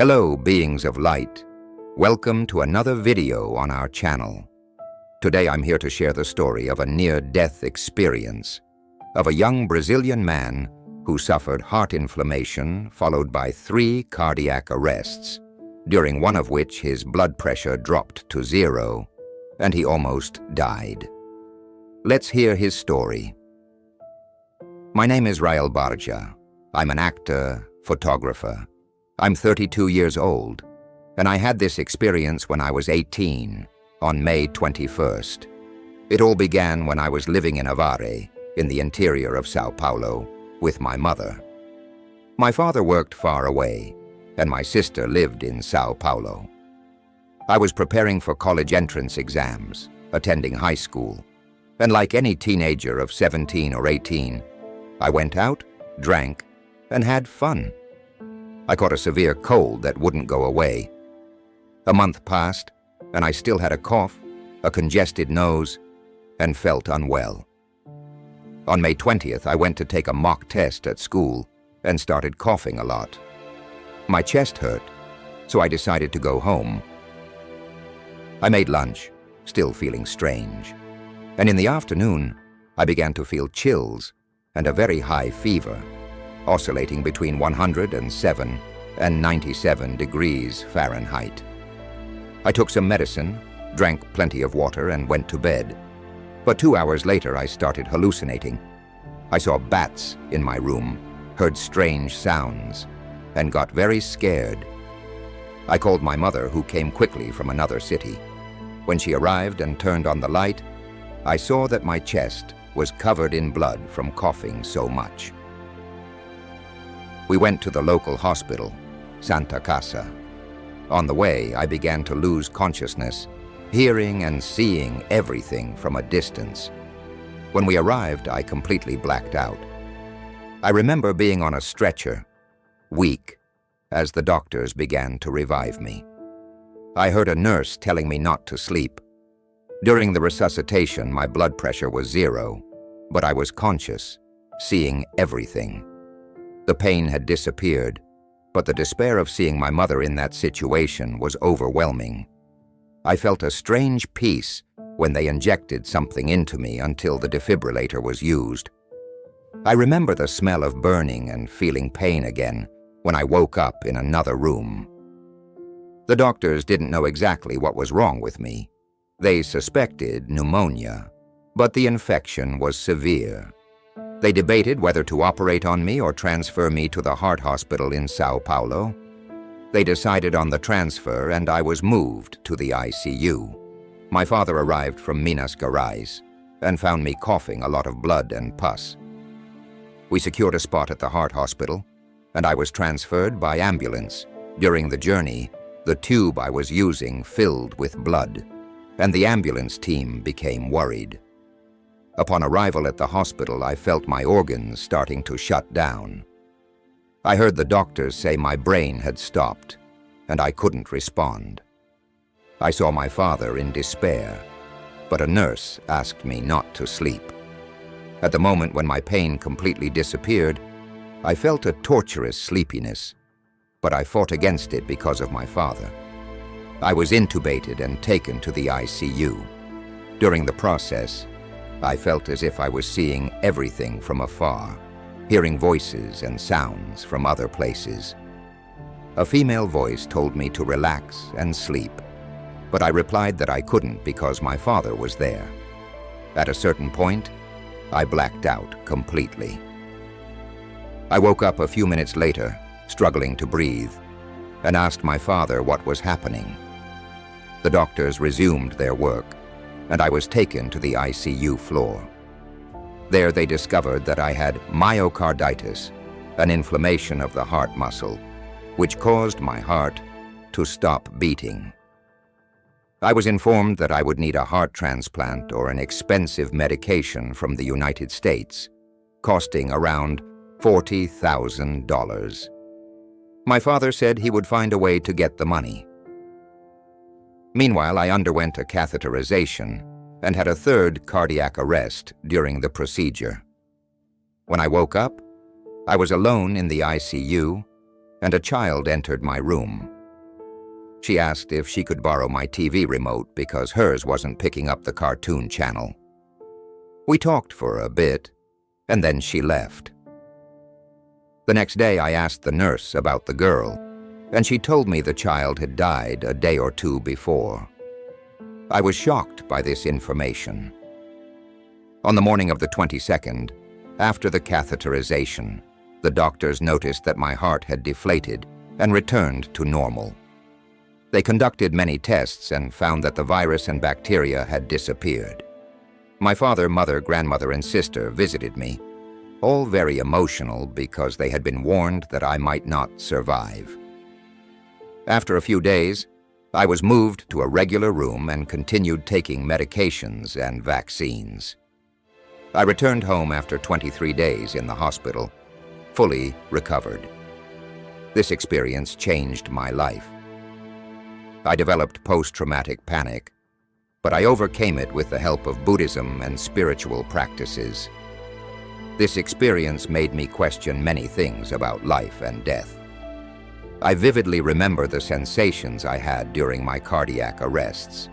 Hello, beings of light. Welcome to another video on our channel. Today I'm here to share the story of a near-death experience of a young Brazilian man who suffered heart inflammation followed by 3 cardiac arrests, during one of which his blood pressure dropped to 0 and he almost died. Let's hear his story. My name is Rael Barja. I'm an actor, photographer. I'm 32 years old, and I had this experience when I was 18, on May 21st. It all began when I was living in Avare, in the interior of Sao Paulo, with my mother. My father worked far away, and my sister lived in Sao Paulo. I was preparing for college entrance exams, attending high school, and like any teenager of 17 or 18, I went out, drank, and had fun. I caught a severe cold that wouldn't go away. A month passed, and I still had a cough, a congested nose, and felt unwell. On May 20th, I went to take a mock test at school and started coughing a lot. My chest hurt, so I decided to go home. I made lunch, still feeling strange, and in the afternoon, I began to feel chills and a very high fever, oscillating between 107 and 97 degrees Fahrenheit. I took some medicine, drank plenty of water, and went to bed. But 2 hours later, I started hallucinating. I saw bats in my room, heard strange sounds, and got very scared. I called my mother, who came quickly from another city. When she arrived and turned on the light, I saw that my chest was covered in blood from coughing so much. We went to the local hospital, Santa Casa. On the way, I began to lose consciousness, hearing and seeing everything from a distance. When we arrived, I completely blacked out. I remember being on a stretcher, weak, as the doctors began to revive me. I heard a nurse telling me not to sleep. During the resuscitation, my blood pressure was 0, but I was conscious, seeing everything. The pain had disappeared, but the despair of seeing my mother in that situation was overwhelming. I felt a strange peace when they injected something into me until the defibrillator was used. I remember the smell of burning and feeling pain again when I woke up in another room. The doctors didn't know exactly what was wrong with me. They suspected pneumonia, but the infection was severe. They debated whether to operate on me or transfer me to the heart hospital in Sao Paulo. They decided on the transfer, and I was moved to the ICU. My father arrived from Minas Gerais and found me coughing a lot of blood and pus. We secured a spot at the heart hospital, and I was transferred by ambulance. During the journey, the tube I was using filled with blood, and the ambulance team became worried. Upon arrival at the hospital, I felt my organs starting to shut down. I heard the doctors say my brain had stopped, and I couldn't respond. I saw my father in despair, but a nurse asked me not to sleep. At the moment when my pain completely disappeared, I felt a torturous sleepiness, but I fought against it because of my father. I was intubated and taken to the ICU. During the process, I felt as if I was seeing everything from afar, hearing voices and sounds from other places. A female voice told me to relax and sleep, but I replied that I couldn't because my father was there. At a certain point, I blacked out completely. I woke up a few minutes later, struggling to breathe, and asked my father what was happening. The doctors resumed their work, and I was taken to the ICU floor. There they discovered that I had myocarditis, an inflammation of the heart muscle, which caused my heart to stop beating. I was informed that I would need a heart transplant or an expensive medication from the United States, costing around $40,000. My father said he would find a way to get the money. Meanwhile, I underwent a catheterization and had a 3rd cardiac arrest during the procedure. When I woke up, I was alone in the ICU, and a child entered my room. She asked if she could borrow my TV remote because hers wasn't picking up the cartoon channel. We talked for a bit, and then she left. The next day I asked the nurse about the girl, and she told me the child had died a day or two before. I was shocked by this information. On the morning of the 22nd, after the catheterization, the doctors noticed that my heart had deflated and returned to normal. They conducted many tests and found that the virus and bacteria had disappeared. My father, mother, grandmother, and sister visited me, all very emotional because they had been warned that I might not survive. After a few days, I was moved to a regular room and continued taking medications and vaccines. I returned home after 23 days in the hospital, fully recovered. This experience changed my life. I developed post-traumatic panic, but I overcame it with the help of Buddhism and spiritual practices. This experience made me question many things about life and death. I vividly remember the sensations I had during my cardiac arrests.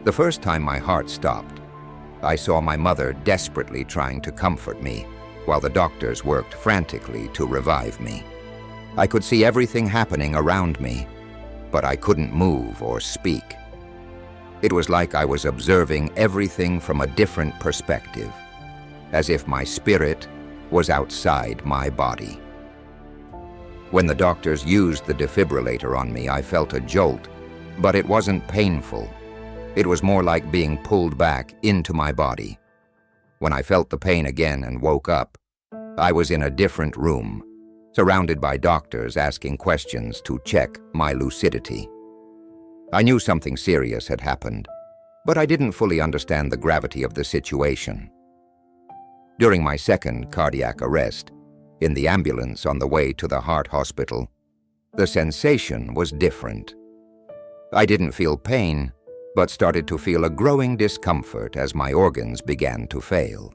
The first time my heart stopped, I saw my mother desperately trying to comfort me, while the doctors worked frantically to revive me. I could see everything happening around me, but I couldn't move or speak. It was like I was observing everything from a different perspective, as if my spirit was outside my body. When the doctors used the defibrillator on me, I felt a jolt, but it wasn't painful. It was more like being pulled back into my body. When I felt the pain again and woke up, I was in a different room, surrounded by doctors asking questions to check my lucidity. I knew something serious had happened, but I didn't fully understand the gravity of the situation. During my second cardiac arrest, in the ambulance on the way to the heart hospital, the sensation was different. I didn't feel pain, but started to feel a growing discomfort as my organs began to fail.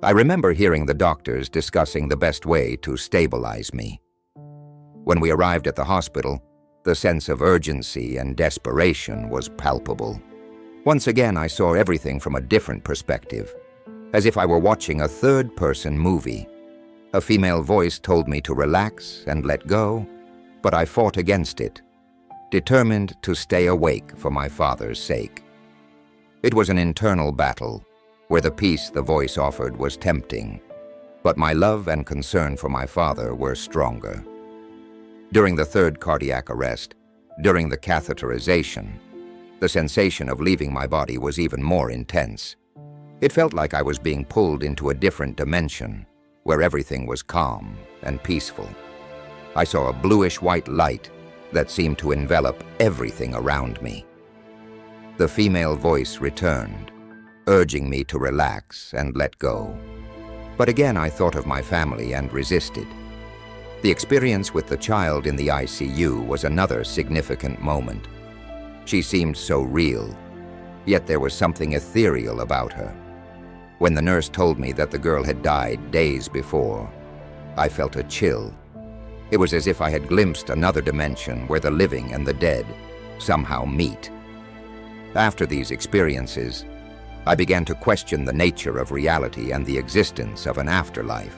I remember hearing the doctors discussing the best way to stabilize me. When we arrived at the hospital, the sense of urgency and desperation was palpable. Once again, I saw everything from a different perspective, as if I were watching a third-person movie. A female voice told me to relax and let go, but I fought against it, determined to stay awake for my father's sake. It was an internal battle, where the peace the voice offered was tempting, but my love and concern for my father were stronger. During the third cardiac arrest, during the catheterization, the sensation of leaving my body was even more intense. It felt like I was being pulled into a different dimension, where everything was calm and peaceful. I saw a bluish-white light that seemed to envelop everything around me. The female voice returned, urging me to relax and let go. But again, I thought of my family and resisted. The experience with the child in the ICU was another significant moment. She seemed so real, yet there was something ethereal about her. When the nurse told me that the girl had died days before, I felt a chill. It was as if I had glimpsed another dimension where the living and the dead somehow meet. After these experiences, I began to question the nature of reality and the existence of an afterlife.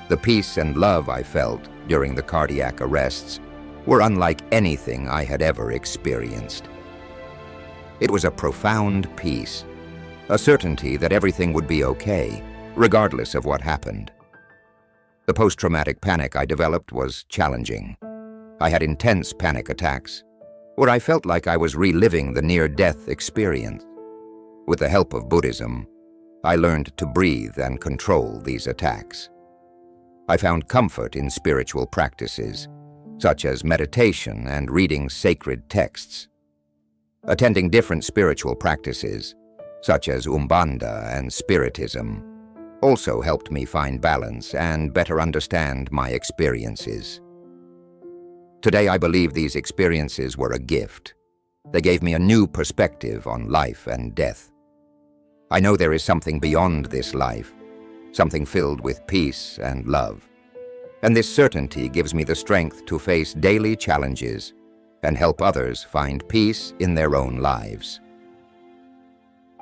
The peace and love I felt during the cardiac arrests were unlike anything I had ever experienced. It was a profound peace, a certainty that everything would be okay, regardless of what happened. The post-traumatic panic I developed was challenging. I had intense panic attacks, where I felt like I was reliving the near-death experience. With the help of Buddhism, I learned to breathe and control these attacks. I found comfort in spiritual practices, such as meditation and reading sacred texts. Attending different spiritual practices, such as Umbanda and Spiritism, also helped me find balance and better understand my experiences. Today, I believe these experiences were a gift. They gave me a new perspective on life and death. I know there is something beyond this life, something filled with peace and love. And this certainty gives me the strength to face daily challenges and help others find peace in their own lives.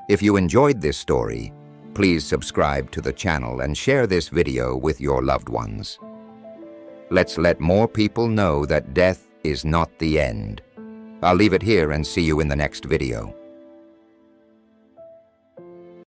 If you enjoyed this story, please subscribe to the channel and share this video with your loved ones. Let's let more people know that death is not the end. I'll leave it here and see you in the next video.